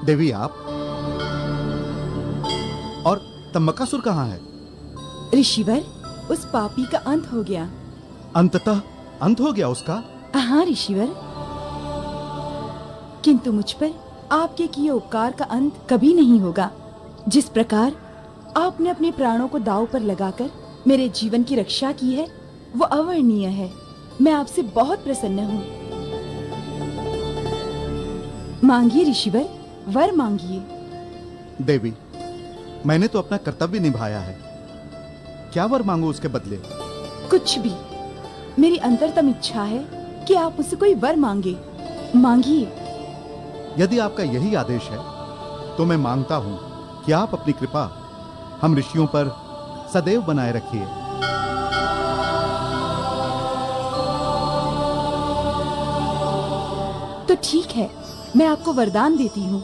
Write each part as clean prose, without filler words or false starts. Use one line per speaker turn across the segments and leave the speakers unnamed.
देवी आप? और तम्बकासुर कहाँ है?
ऋषिवर, उस पापी का अंत हो गया।
अंततः अंत हो गया उसका?
हाँ ऋषिवर, किंतु मुझ पर आपके किए उपकार का अंत कभी नहीं होगा। जिस प्रकार आपने अपने प्राणों को दांव पर लगाकर मेरे जीवन की रक्षा की है, वो अवर्णनीय है। मैं आपसे बहुत प्रसन्न हूँ। मांगिए ऋषिवर, वर मांगिए।
देवी, मैंने तो अपना कर्तव्य निभाया है, क्या वर मांगू उसके बदले?
कुछ भी। मेरी अंतरतम इच्छा है कि आप मुझसे कोई वर मांगे। मांगिए।
यदि आपका यही आदेश है तो मैं मांगता हूं कि आप अपनी कृपा हम ऋषियों पर सदैव बनाए रखिए।
तो ठीक है, मैं आपको वरदान देती हूँ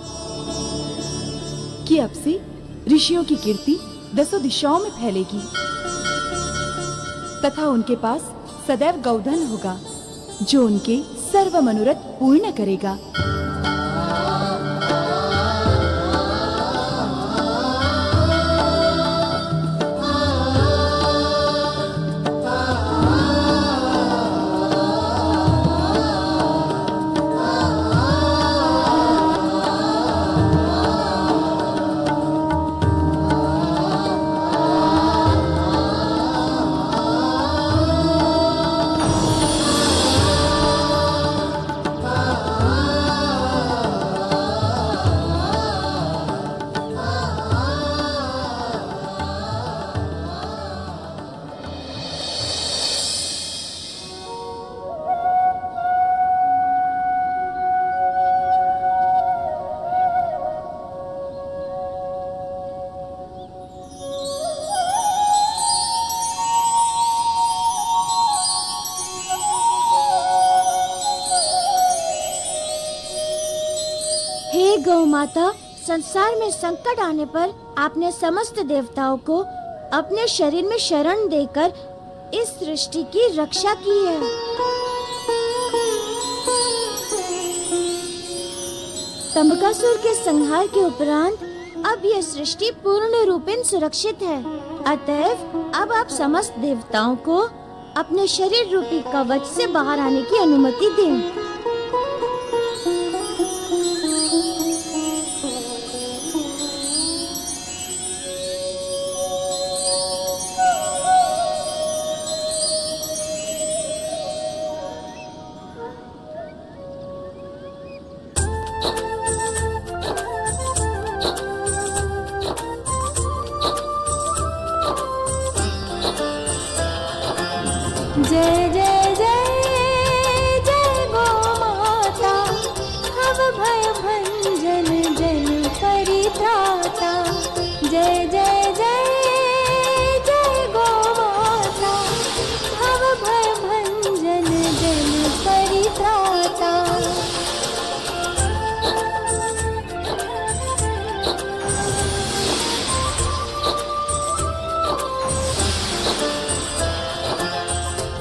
कि अब से ऋषियों की कीर्ति 10 दिशाओं में फैलेगी तथा उनके पास सदैव गौधन होगा जो उनके सर्व मनोरथ पूर्ण करेगा।
हे गौ माता, संसार में संकट आने पर आपने समस्त देवताओं को अपने शरीर में शरण देकर इस सृष्टि की रक्षा की है। तंबकासुर के संहार के उपरांत अब यह सृष्टि पूर्ण रूपेण सुरक्षित है। अतएव अब आप समस्त देवताओं को अपने शरीर रूपी कवच से बाहर आने की अनुमति दें।
जय जय जय जय गो माता, भव भय भंजन जन परित्राता। जय जय जय जय गो माता, भव भय भंजन जन परित्राता।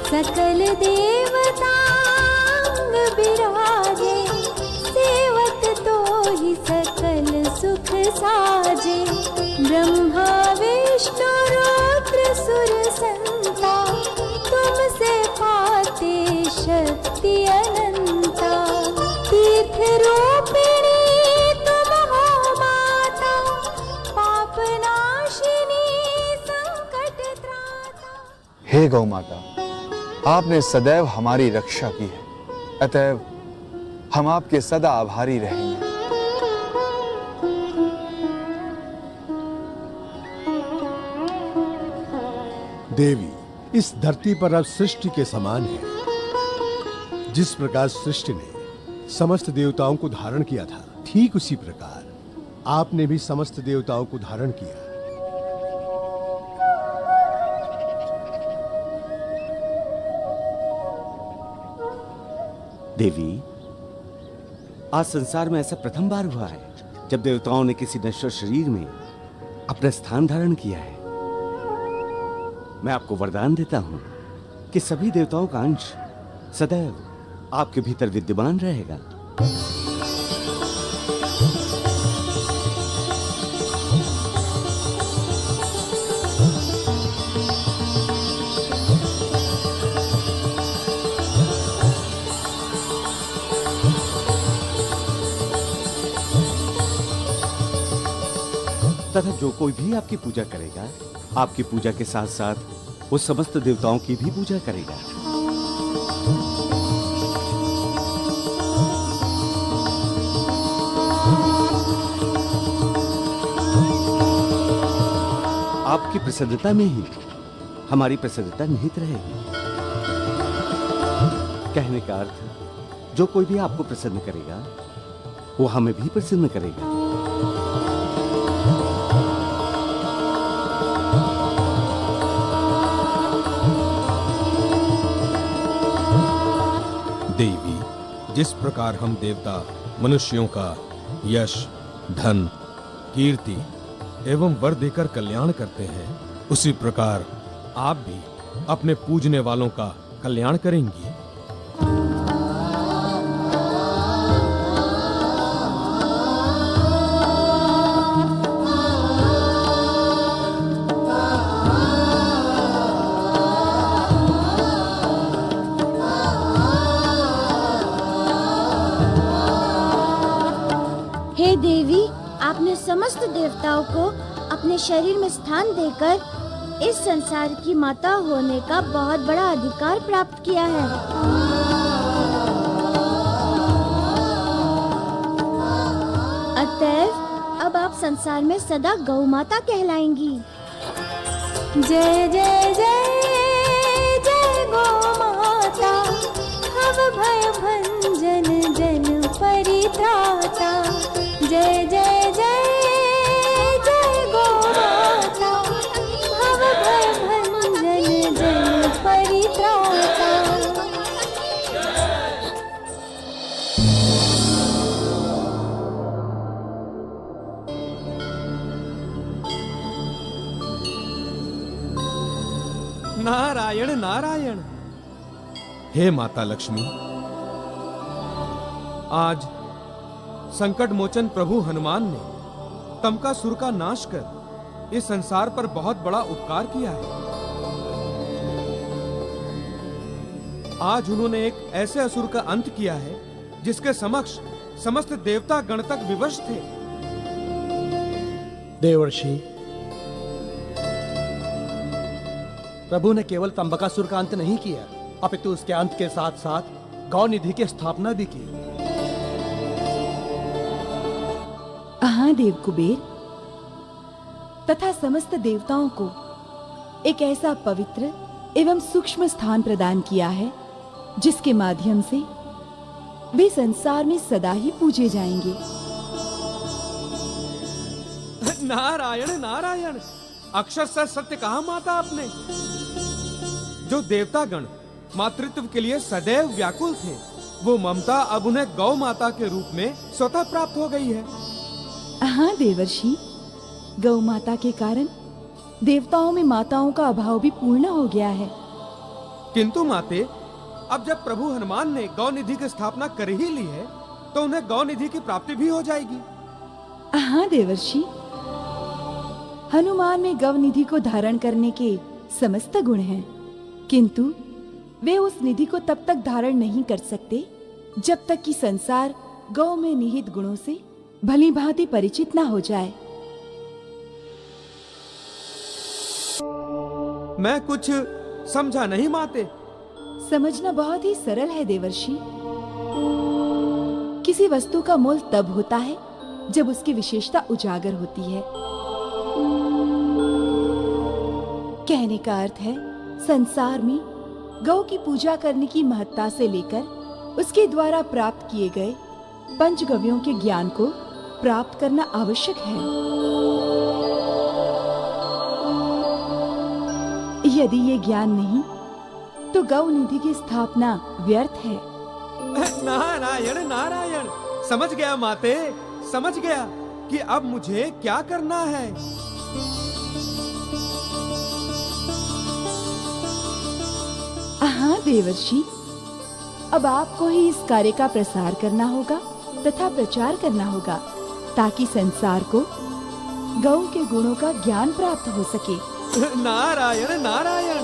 सकल देवतांग बिराजे, सेवत तो ही सकल सुख साजे। ब्रह्मा विष्णु रुद्र सुर संता, तुमसे पाते शक्ति अनंता। तीर्थ रूपिणी तुम हो माता, पाप नाशिनी संकट त्राता।
हे गौ माता, आपने सदैव हमारी रक्षा की है, अतएव हम आपके सदा आभारी रहेंगे।
देवी, इस धरती पर अब सृष्टि के समान है। जिस प्रकार सृष्टि ने समस्त देवताओं को धारण किया था, ठीक उसी प्रकार आपने भी समस्त देवताओं को धारण किया।
देवी, आज संसार में ऐसा प्रथम बार हुआ है जब देवताओं ने किसी नश्वर शरीर में अपना स्थान धारण किया है। मैं आपको वरदान देता हूं कि सभी देवताओं का अंश सदैव आपके भीतर विद्यमान रहेगा। तथा जो कोई भी आपकी पूजा करेगा, आपकी पूजा के साथ साथ वो समस्त देवताओं की भी पूजा करेगा। आपकी प्रसन्नता में ही हमारी प्रसन्नता निहित रहेगी। कहने का अर्थ, जो कोई भी आपको प्रसन्न करेगा वो हमें भी प्रसन्न करेगा।
देवी, जिस प्रकार हम देवता मनुष्यों का यश, धन, कीर्ति एवं वर देकर कल्याण करते हैं, उसी प्रकार आप भी अपने पूजने वालों का कल्याण करेंगी।
हे देवी, आपने समस्त देवताओं को अपने शरीर में स्थान देकर इस संसार की माता होने का बहुत बड़ा अधिकार प्राप्त किया है। अतएव अब आप संसार में सदा गौ माता कहलाएंगी।
जय जय जय जय गो माता, भव भय भंजन जन परित्राता। जय जय जय जय गो माता, भव भय भंजन जन परित्राता।
नारायण नारायण। हे माता लक्ष्मी, आज संकट मोचन प्रभु हनुमान ने तमकासुर का नाश कर इस संसार पर बहुत बड़ा उपकार किया है। आज उन्होंने एक ऐसे असुर का अंत किया है जिसके समक्ष समस्त देवता गण तक विवश थे।
देवर्षि, प्रभु ने केवल तंबकासुर का अंत नहीं किया, अपितु उसके अंत के साथ साथ गौ निधि की स्थापना भी की।
हाँ देव कुबेर, तथा समस्त देवताओं को एक ऐसा पवित्र एवं सूक्ष्म स्थान प्रदान किया है जिसके माध्यम से वे संसार में सदा ही पूजे जाएंगे।
नारायण नारायण, अक्षरशः सत्य कहा माता आपने। जो देवतागण मातृत्व के लिए सदैव व्याकुल थे, वो ममता अब उन्हें गौ माता के रूप में स्वतः प्राप्त हो गई है।
हाँ देवर्षि, गौ माता के कारण देवताओं में माताओं का अभाव भी पूर्ण हो गया है।
किंतु माते, अब जब प्रभु हनुमान ने गौ निधि की स्थापना कर ही ली है, तो उन्हें गौ निधि की प्राप्ति भी हो जाएगी।
हाँ देवर्षि, हनुमान में गौ निधि को धारण करने के समस्त गुण हैं, किंतु वे उस निधि को तब तक धारण नहीं कर सकते जब तक कि संसार गौ में निहित गुणों से भली भांति परिचित ना हो जाए।
मैं कुछ समझा नहीं माते।
समझना बहुत ही सरल है देवर्षि। किसी वस्तु का मोल तब होता है जब उसकी विशेषता उजागर होती है। कहने का अर्थ है, संसार में गौ की पूजा करने की महत्ता से लेकर उसके द्वारा प्राप्त किए गए पंचगव्यों के ज्ञान को प्राप्त करना आवश्यक है। यदि ये ज्ञान नहीं तो गौ निधि की स्थापना व्यर्थ है।
नारायण नारायण, समझ गया माते, समझ गया कि अब मुझे क्या करना है।
हाँ देवर्षि, अब आपको ही इस कार्य का प्रसार करना होगा तथा प्रचार करना होगा, ताकि संसार को गौ के गुणों का ज्ञान प्राप्त हो सके।
नारायण नारायण।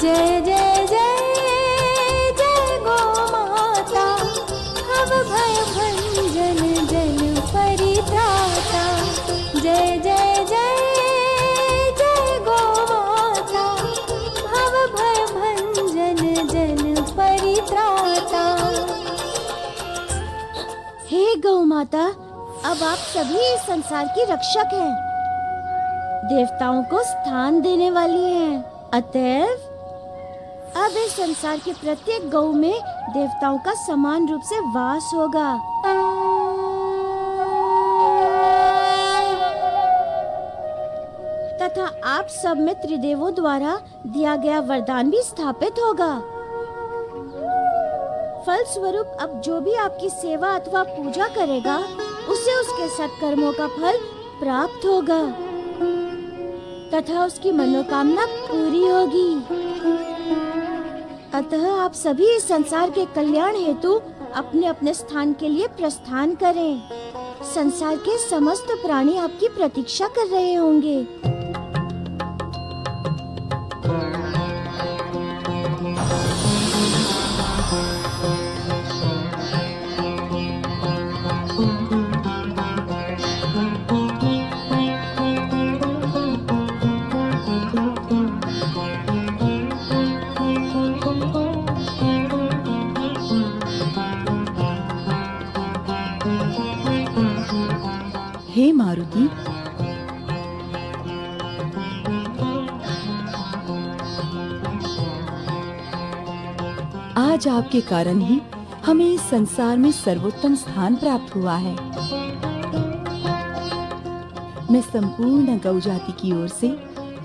जय जय जय जय गो माता, भव भय भंजन जन परित्राता। जय जय जय जय गो माता, भव भय भंजन जन परित्राता।
हे गौ माता, अब आप सभी इस संसार की रक्षक हैं, देवताओं को स्थान देने वाली हैं। अतएव अब इस संसार के प्रत्येक गौ में देवताओं का समान रूप से वास होगा। तथा आप सब में त्रिदेवों द्वारा दिया गया वरदान भी स्थापित होगा। फल स्वरूप अब जो भी आपकी सेवा अथवा पूजा करेगा, उसे उसके सत्कर्मों का फल प्राप्त होगा तथा उसकी मनोकामना पूरी होगी। अतः आप सभी इस संसार के कल्याण हेतु अपने अपने स्थान के लिए प्रस्थान करें। संसार के समस्त प्राणी आपकी प्रतीक्षा कर रहे होंगे।
हे मारुति, आज आपके कारण ही हमें इस संसार में सर्वोत्तम स्थान प्राप्त हुआ है। मैं संपूर्ण गौ जाति की ओर से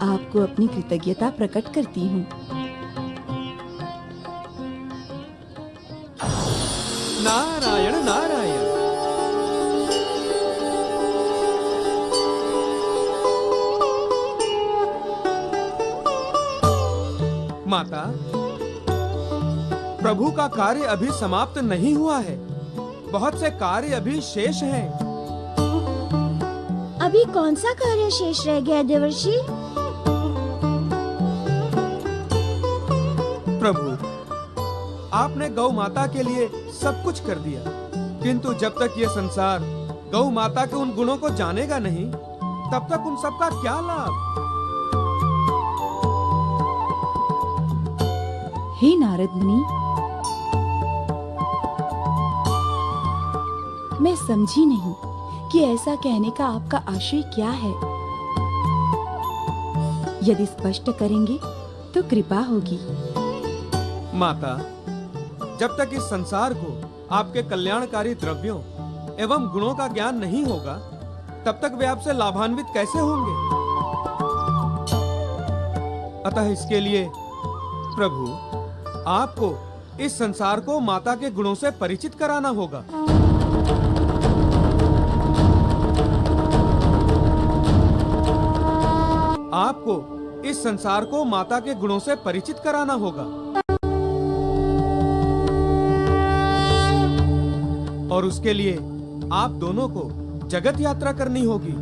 आपको अपनी कृतज्ञता प्रकट करती हूँ।
नारायण नारायण। माता, प्रभु का कार्य अभी समाप्त नहीं हुआ है, बहुत से कार्य अभी शेष हैं।
अभी कौन सा कार्य शेष रह गया देवर्षि?
प्रभु, आपने गौ माता के लिए सब कुछ कर दिया, किंतु जब तक ये संसार गौ माता के उन गुणों को जानेगा नहीं, तब तक उन सबका क्या लाभ?
हे नारद मुनि, मैं समझी नहीं कि ऐसा कहने का आपका आशय क्या है। यदि स्पष्ट करेंगे तो कृपा होगी।
माता, जब तक इस संसार को आपके कल्याणकारी द्रव्यों एवं गुणों का ज्ञान नहीं होगा, तब तक वे आपसे लाभान्वित कैसे होंगे? अतः इसके लिए प्रभु, आपको इस संसार को माता के गुणों से परिचित कराना होगा। आपको इस संसार को माता के गुणों से परिचित कराना होगा। और उसके लिए आप दोनों को जगत यात्रा करनी होगी।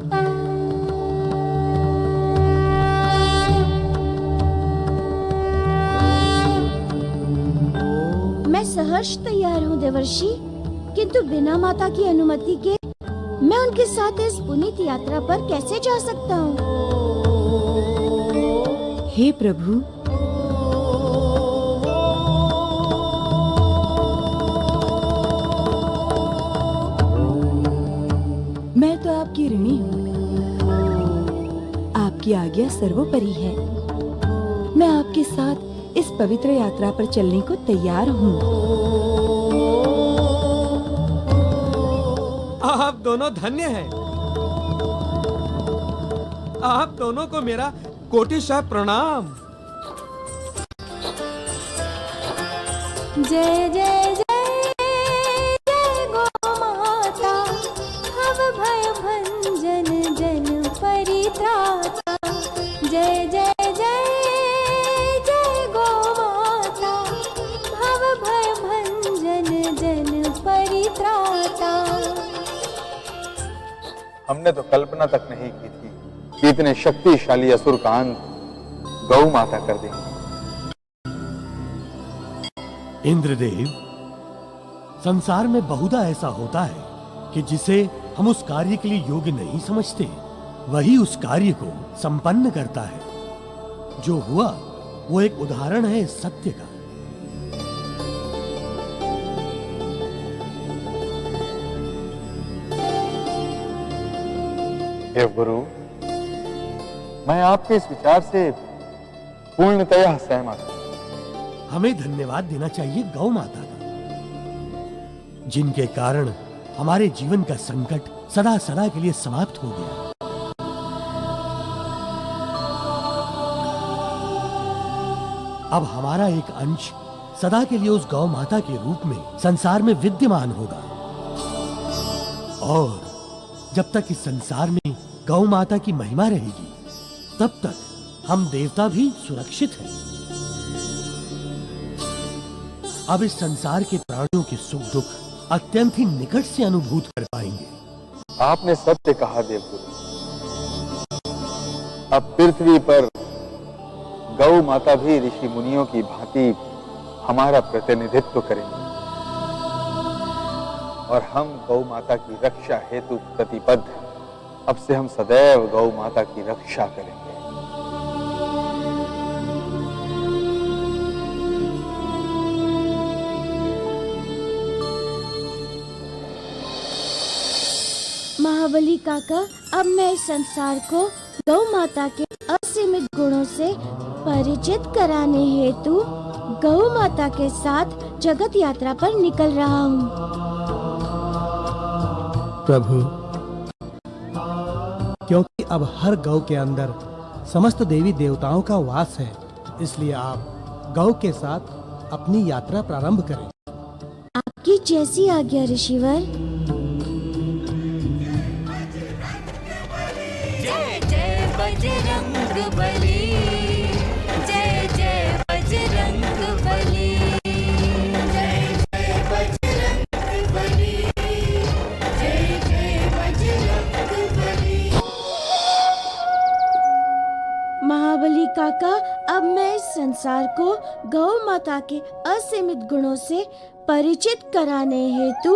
मैं सहर्ष तैयार हूँ देवर्षि, किंतु बिना माता की अनुमति के मैं उनके साथ इस पुनीत यात्रा पर कैसे जा सकता हूँ?
हे प्रभु, मैं तो आपकी ऋणी हूँ। आपकी आज्ञा सर्वोपरि है। मैं आपके साथ इस पवित्र यात्रा पर चलने को तैयार हूँ।
आप दोनों धन्य हैं। आप दोनों को मेरा कोटिशः प्रणाम।
जय जय जय जय गो माता, भव भय भंजन जन परित्राता। जय जय जय जय गो माता, भव भय भंजन जन परित्राता।
हमने तो कल्पना तक नहीं की थी कि इतने शक्तिशाली असुर का अंत गौ माता कर देंगे।
इंद्रदेव, संसार में बहुधा ऐसा होता है कि जिसे हम उस कार्य के लिए योग्य नहीं समझते, वही उस कार्य को संपन्न करता है। जो हुआ वो एक उदाहरण है इस सत्य का।
देव गुरु, मैं आपके इस विचार से पूर्णतया सहमत हूं।
हमें धन्यवाद देना चाहिए गौ माता का, जिनके कारण हमारे जीवन का संकट सदा सदा के लिए समाप्त हो गया। अब हमारा एक अंश सदा के लिए उस गौ माता के रूप में संसार में विद्यमान होगा, और जब तक इस संसार में गौ माता की महिमा रहेगी, तब तक हम देवता भी सुरक्षित हैं। अब इस संसार के प्राणियों के सुख दुख अत्यंत ही निकट से अनुभूत कर पाएंगे।
आपने सत्य कहा देवगुरु। अब पृथ्वी पर गौ माता भी ऋषि मुनियों की भांति हमारा प्रतिनिधित्व करेंगे, और हम गौ माता की रक्षा हेतु प्रतिबद्ध हैं। अब से हम सदैव गौ माता की रक्षा करेंगे।
महाबली काका, अब मैं इस संसार को गौ माता के असीमित गुणों से परिचित कराने हेतु गौ माता के साथ जगत यात्रा पर निकल रहा हूँ।
प्रभु, क्योंकि अब हर गौ के अंदर समस्त देवी देवताओं का वास है, इसलिए आप गौ के साथ अपनी यात्रा प्रारंभ करें।
आपकी जैसी आज्ञा ऋषिवर।
जय जय बजरंग बली, जय जय बजरंग बली, जय जय बजरंग बली, जय जय बजरंग बली।
महाबली काका, अब मैं इस संसार को गौ माता के असीमित गुणों से परिचित कराने हेतु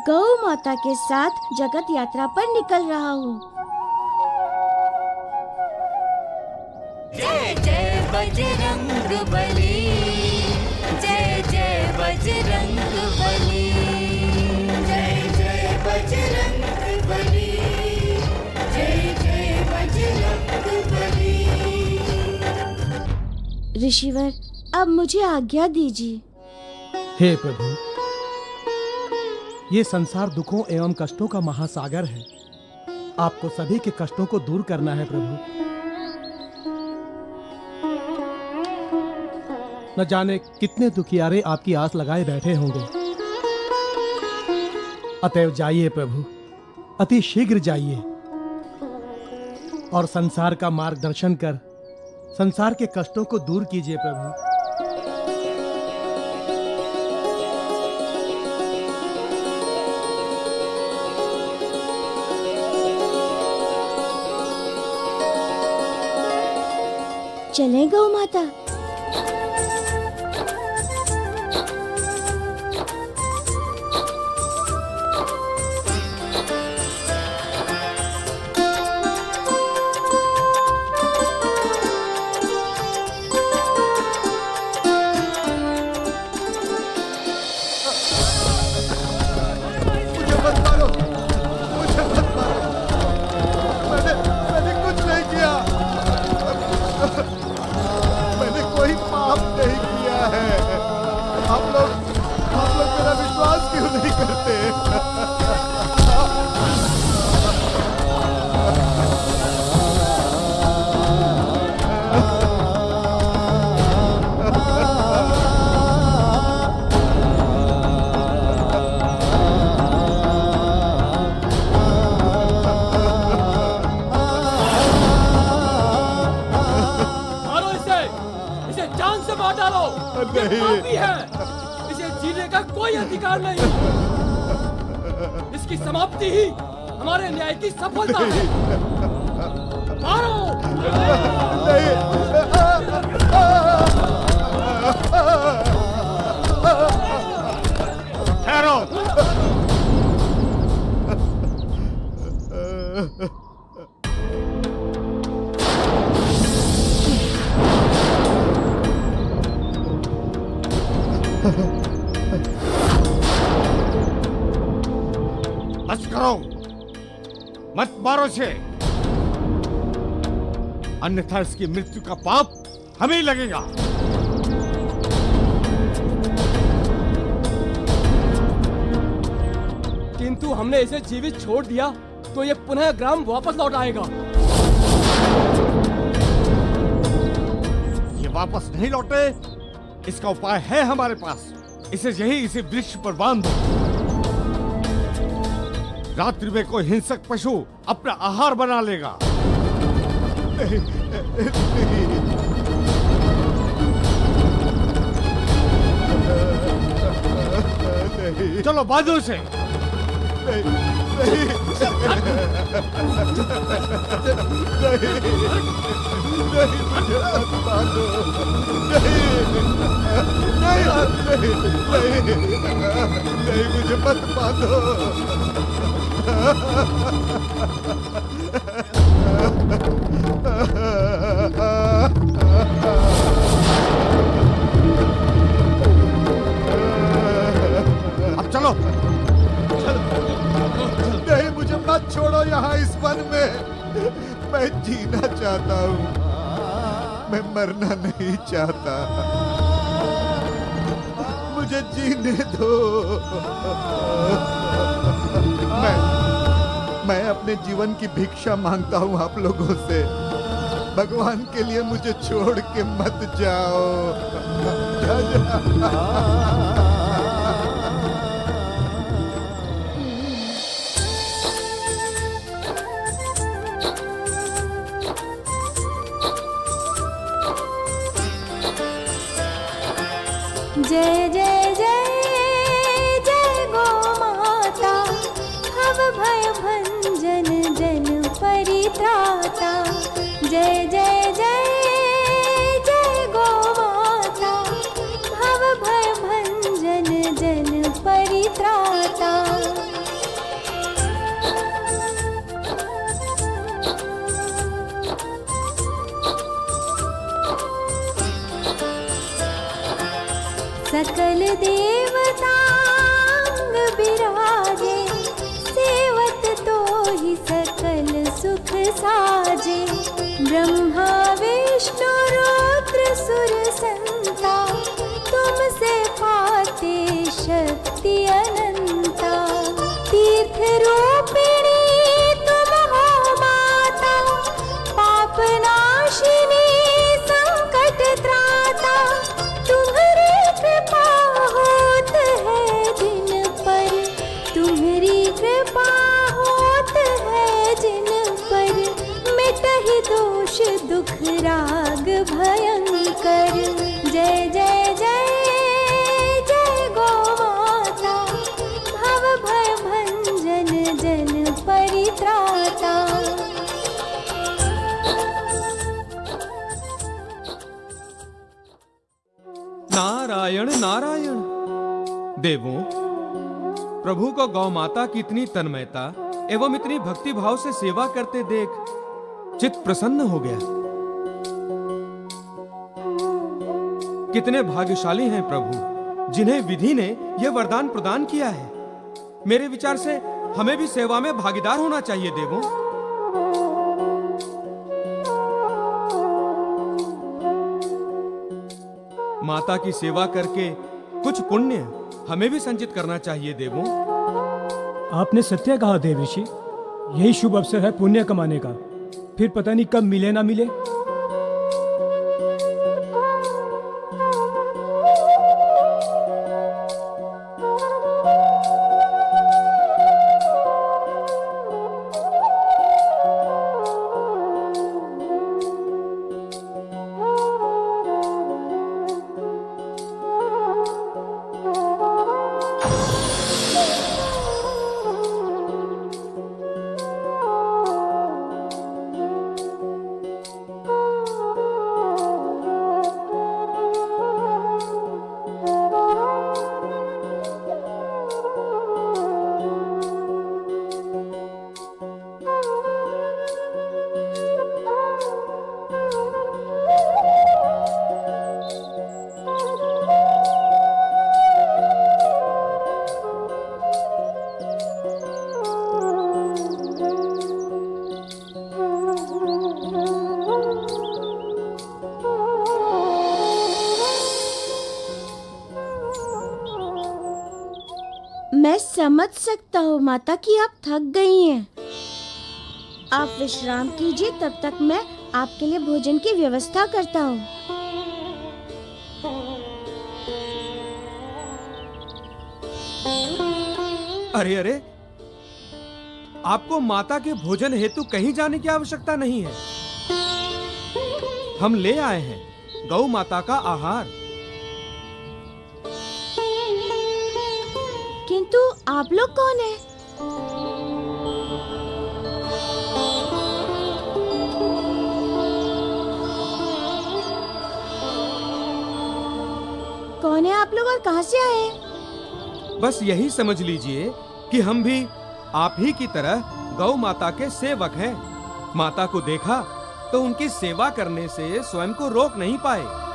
गौ माता के साथ जगत यात्रा पर निकल रहा हूँ।
जय जय बजरंग बली, जय जय बजरंग बली, जय जय बजरंग बली, जय जय बजरंग बली।
ऋषिवर, अब मुझे आज्ञा दीजिए।
हे प्रभु, ये संसार दुखों एवं कष्टों का महासागर है। आपको सभी के कष्टों को दूर करना है प्रभु। न जाने कितने दुखियारे आपकी आस लगाए बैठे होंगे। अतएव जाइए प्रभु, अति शीघ्र जाइए और संसार का मार्गदर्शन कर संसार के कष्टों को दूर कीजिए प्रभु।
चलें गौ माता।
मैंने कुछ नहीं किया। मैंने कोई पाप नहीं किया है। आप लोग मेरा विश्वास क्यों नहीं करते?
ये पापी है, इसे जीने का कोई अधिकार नहीं। इसकी समाप्ति ही हमारे न्याय की सफलता है। मारो! नहीं।
ठहरो। बस करो, मत मारो इसे, अन्यथा इसकी मृत्यु का पाप हमें ही लगेगा।
किंतु हमने इसे जीवित छोड़ दिया तो ये पुनः ग्राम वापस लौट आएगा।
ये वापस नहीं लौटे, इसका उपाय है हमारे पास। इसे यही इसी वृक्ष पर बांध दो। रात्रि में कोई हिंसक पशु अपना आहार बना लेगा। चलो बांधो इसे। नहीं, मुझे मत बांधो। अब चलो। नहीं, मुझे मत छोड़ो यहाँ इस वन में। मैं जीना चाहता हूँ, मैं मरना नहीं चाहता। मुझे जीने दो। मैं अपने जीवन की भिक्षा मांगता हूँ आप लोगों से। भगवान के लिए मुझे छोड़ के मत जाओ।
जय जय जय जय गो माता, भव भय भंजन जन परित्राता। जय जय जय जय गो माता, भव भय भंजन जन परित्राता। सकल देवतांग बिराजे, सेवत तो ही सकल सुख साजे। ब्रह्मा विष्णु रुद्र सुर संता, तुमसे पाते शक्ति अनंता। तीर्थ रूपिणी तुम हो माता, पाप नाशिनी संकट त्राता। तुम्हारी कृपा होत है जिन पर, तुम्हारी कृपा होत है जिन पर। मिटहि दोष दुख राग भयंकर। जय जय जय जय गो माता, भव भय भंजन जन परित्राता।
नारायण नारायण। देवों, प्रभु को गौ माता की इतनी तन्मयता एवं इतनी भक्ति भाव से सेवा करते देख चित्त प्रसन्न हो गया। कितने भाग्यशाली हैं प्रभु, जिन्हें विधि ने यह वरदान प्रदान किया है। मेरे विचार से हमें भी सेवा में भागीदार होना चाहिए देवों। माता की सेवा करके कुछ पुण्य हमें भी संचित करना चाहिए देवों।
आपने सत्य कहा देव ऋषि, यही शुभ अवसर है पुण्य कमाने का। फिर पता नहीं कब मिले ना मिले।
मैं समझ सकता हूँ माता कि आप थक गई हैं। आप विश्राम कीजिए, तब तक मैं आपके लिए भोजन की व्यवस्था करता हूँ।
अरे अरे, आपको माता के भोजन हेतु कहीं जाने की आवश्यकता नहीं है। हम ले आए हैं गौ माता का आहार।
किंतु आप लोग कौन हैं? कौन है आप लोग और कहां से आए हैं?
बस यही समझ लीजिए कि हम भी आप ही की तरह गौ माता के सेवक हैं। माता को देखा तो उनकी सेवा करने से स्वयं को रोक नहीं पाए।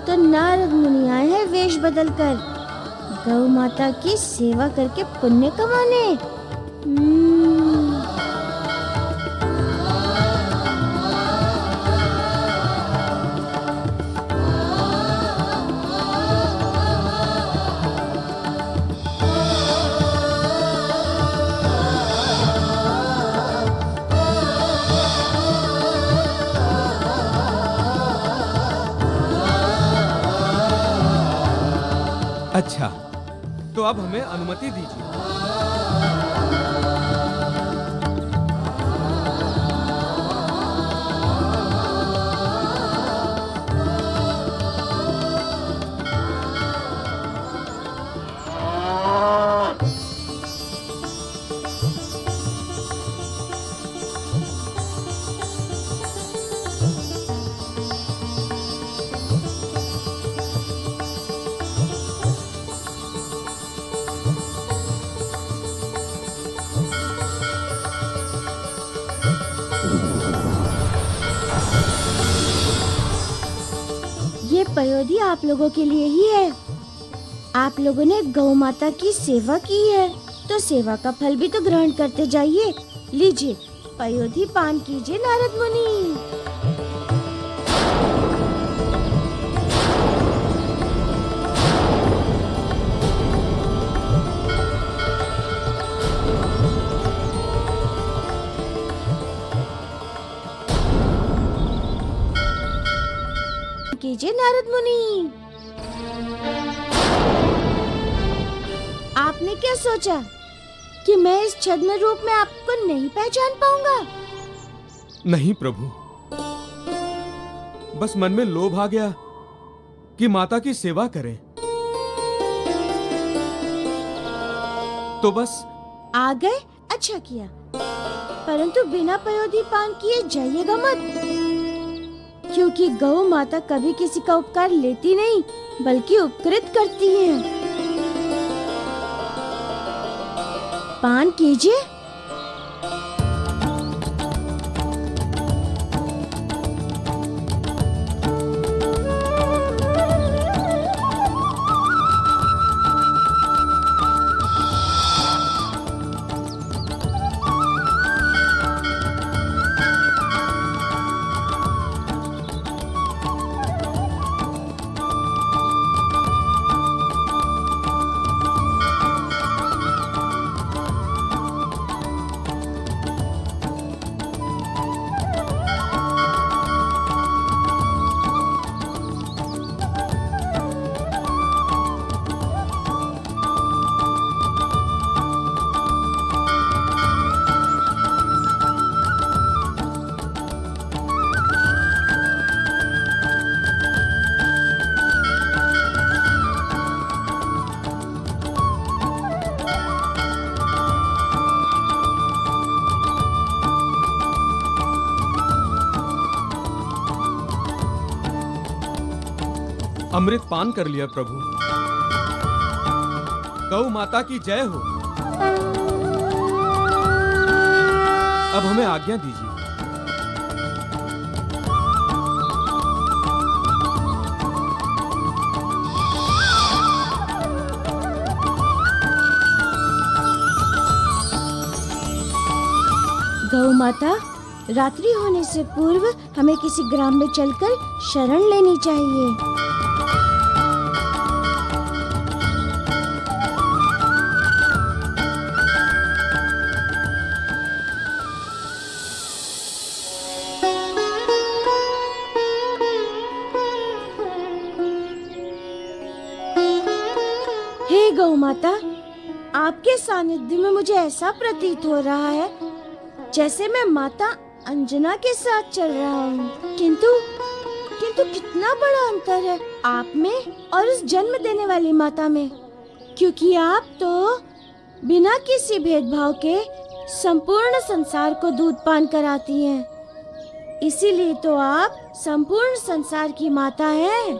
तो नारद मुनि आए हैं वेश बदलकर गौ माता की सेवा करके पुण्य कमाने।
अच्छा, तो अब हमें अनुमति दीजिए।
ये पयोधी आप लोगों के लिए ही है। आप लोगों ने गौ माता की सेवा की है, तो सेवा का फल भी तो ग्रहण करते जाइए। लीजिए, पयोधी पान कीजिए नारद मुनि। कीजिए नारद मुनि। आपने क्या सोचा कि मैं इस छद्म रूप में आपको नहीं पहचान पाऊंगा?
नहीं प्रभु, बस मन में लोभ आ गया कि माता की सेवा करें, तो बस
आ गए। अच्छा किया, परंतु बिना पयोधी पान किए जाइएगा मत, क्योंकि गौ माता कभी किसी का उपकार लेती नहीं बल्कि उपकृत करती है। पान कीजिए।
अमृत पान कर लिया प्रभु। गौ माता की जय हो। अब हमें आज्ञा दीजिए।
गौ माता, रात्रि होने से पूर्व हमें किसी ग्राम में चलकर शरण लेनी चाहिए। हे गौ माता, आपके सानिध्य में मुझे ऐसा प्रतीत हो रहा है जैसे मैं माता अंजना के साथ चल रहा हूँ। किंतु कितना बड़ा अंतर है आप में और उस जन्म देने वाली माता में, क्योंकि आप तो बिना किसी भेदभाव के संपूर्ण संसार को दूध पान कराती हैं। इसीलिए तो आप संपूर्ण संसार की माता हैं।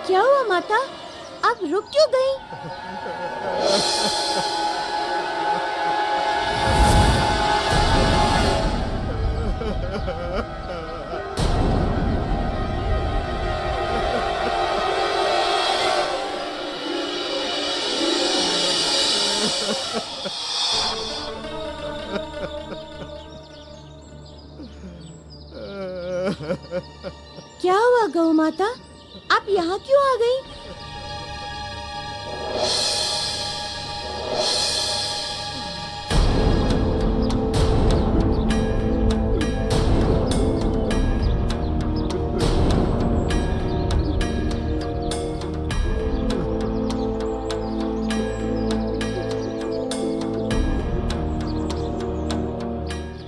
क्या हुआ माता, आप रुक क्यों गई? क्या हुआ गौ माता, आप यहाँ क्यों आ गई?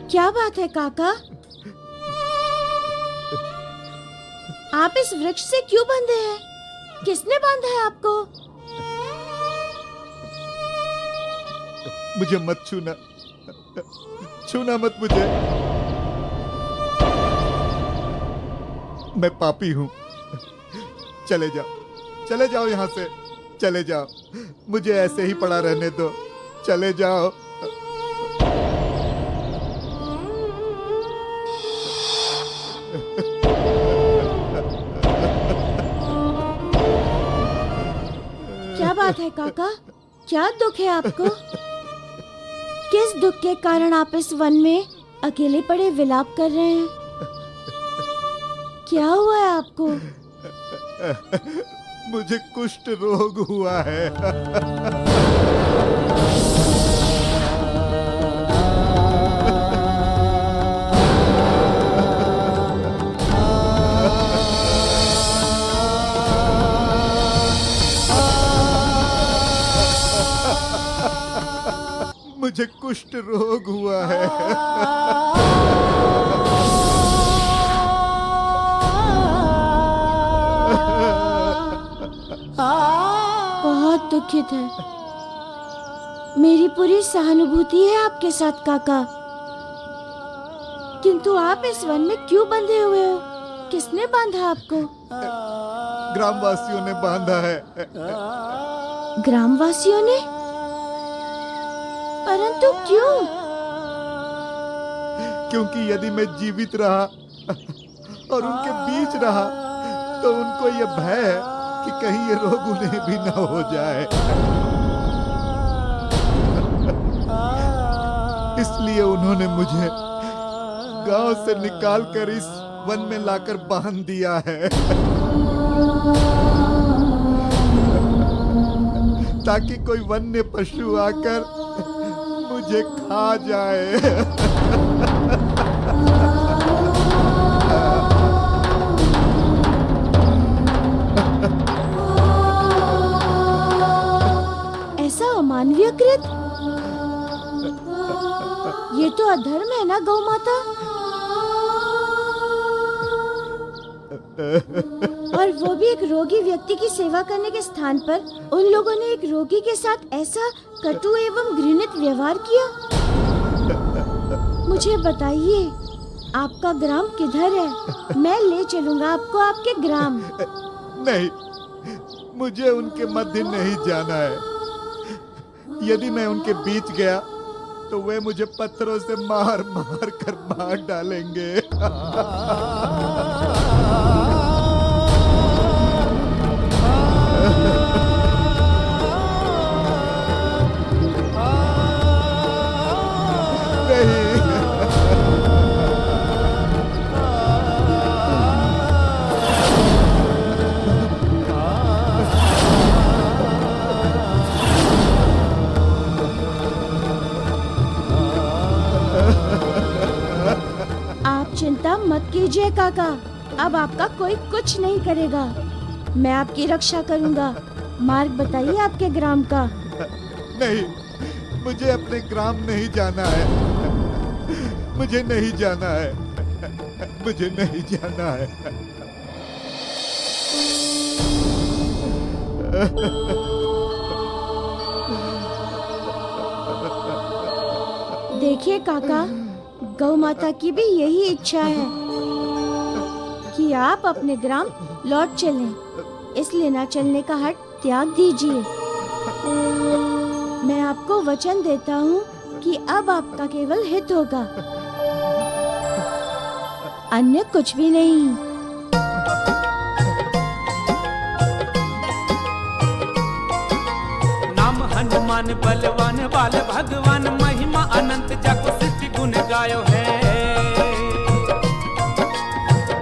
क्या बात है काका? आप इस वृक्ष से क्यों बंधे हैं? किसने बांधा है आपको?
मुझे मत छूना, छूना मत मुझे। मैं पापी हूँ। चले जाओ यहाँ से, चले जाओ। मुझे ऐसे ही पड़ा रहने दो, चले जाओ।
क्या बात है काका, क्या दुख है आपको? किस दुख के कारण आप इस वन में अकेले पड़े विलाप कर रहे हैं? क्या हुआ है आपको?
मुझे कुष्ठ रोग हुआ है। मुझे कुष्ठ रोग हुआ है।
बहुत दुखित है। मेरी पूरी सहानुभूति है आपके साथ काका। किंतु आप इस वन में क्यों बंधे हुए हो? किसने बांधा आपको?
ग्रामवासियों ने बांधा है।
ग्रामवासियों ने? परंतु क्यों?
क्योंकि यदि मैं जीवित रहा और उनके बीच रहा तो उनको यह भय है कि कहीं ये रोग उन्हें भी न हो जाए। इसलिए उन्होंने मुझे गांव से निकालकर इस वन में लाकर बांध दिया है, ताकि कोई वन्य पशु आकर मुझे खा जाए।
ऐसा अमानवीय कृत? ये तो अधर्म है ना गौ माता? और वो भी एक रोगी व्यक्ति की सेवा करने के स्थान पर उन लोगों ने एक रोगी के साथ ऐसा कटु एवं घृणित व्यवहार किया। मुझे बताइए, आपका ग्राम किधर है? मैं ले चलूंगा आपको आपके ग्राम।
नहीं, मुझे उनके मध्य नहीं जाना है। यदि मैं उनके बीच गया तो वे मुझे पत्थरों से मार मार कर मार डालेंगे।
चिंता मत कीजिए काका, अब आपका कोई कुछ नहीं करेगा। मैं आपकी रक्षा करूंगा। मार्ग बताइए आपके ग्राम का।
नहीं, मुझे अपने ग्राम नहीं जाना है। मुझे नहीं जाना है। मुझे नहीं जाना है।
देखिए काका, गौ माता की भी यही इच्छा है कि आप अपने ग्राम लौट चलें। इसलिए न चलने का हठ त्याग दीजिए। मैं आपको वचन देता हूँ कि अब आपका केवल हित होगा, अन्य कुछ भी नहीं।
नाम हनुमान बलवान बाल भगवान, महिमा अनंत जग सृष्टि गुण गायो है।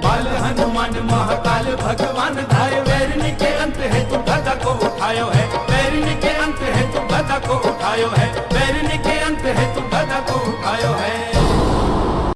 बाल हनुमान महाकाल भगवान धाय, वैरिणी के अंत है तू गदा को उठायो है। वैरिणी के अंत है तू गदा को उठायो है। वैरिणी के अंत है तू गदा को उठायो है।